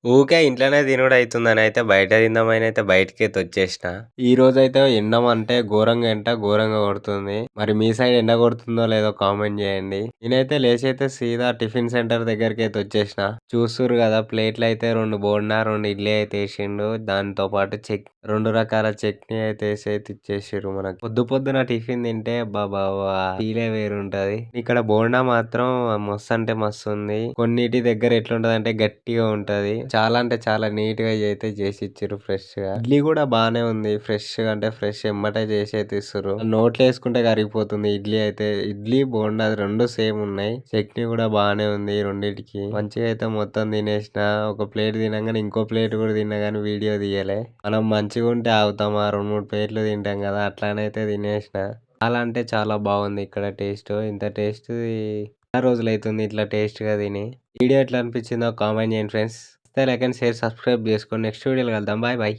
ఊకే ఇంట్లోనే తినుడయితుందనయితే బయట తిందామనయితే బయటికైతే వచ్చేసిన. ఈరోజైతే ఎండమంటే ఘోరంగా కొడుతుంది. మరి మీ సైడ్ ఎండ కొడుతుందో లేదో కామెంట్ జేయండి. నేనైతే లేచైతే సీదా టిఫిన్ సెంటర్ దగ్గరికైతే వచ్చేసిన. చూస్తుర్రు గదా! ప్లేట్‌లయితే 2 బోండా, 2 ఇడ్లీ అయితే ఏసిండు. దాంతో పాటు 2 రకాల చట్నీ అయితే ఏసైతే ఇచ్చేసిర్రు మనకు. పొద్దున టిఫిన్ తింటే అబ్బబ్బబ్బా! ఫీలే వేరుంటది. ఇక్కడ బోండా మాత్రం మస్తంటే మస్తుంది. కొన్నిటి దగ్గర ఎట్లుంటదంటే గట్టిగా ఉంటది. చాలా అంటే చాలా నీట్‌గా అయితే చేసిచ్చిర్రు ఫ్రెష్‌గా. ఇడ్లీ గూడా బానే ఉంది. ఫ్రెష్‌గా అంటే ఫ్రెష్ ఎమ్మటే చేసి అయితే ఇస్తుర్రు. నోట్లో ఏసుకుంటే కరిగిపోతుంది ఇడ్లీ అయితే. ఇడ్లీ, బోండా 2 సేమ్ ఉన్నాయి. చట్నీ గూడా బానే ఉంది రెండిటికి. మంచిగా అయితే మొత్తం తినేసిన. ఒక ప్లేట్ తినంగానే ఇంకో ప్లేట్ కూడా తిన్నా గానీ వీడియో తీయలే. మనం మంచిగుంటే ఆగుతామా 2, 3 ప్లేట్లు తింటాం కదా! అట్లనైతే తినేసిన. చాలా అంటే చాలా బాగుంది ఇక్కడ టేస్ట్. ఇంత టేస్ట్ చాలా రోజులైతుంది ఇట్లా టేస్ట్‌గా తిని. వీడియో ఎట్లా అనిపించిందో కామెంట్ చేయండి ఫ్రెండ్స్. నచ్చితే లైక్ అండ్ షేర్, సబ్స్క్రైబ్ చేసుకోండి. నెక్స్ట్ వీడియోలో కలుద్దాం. Bye bye.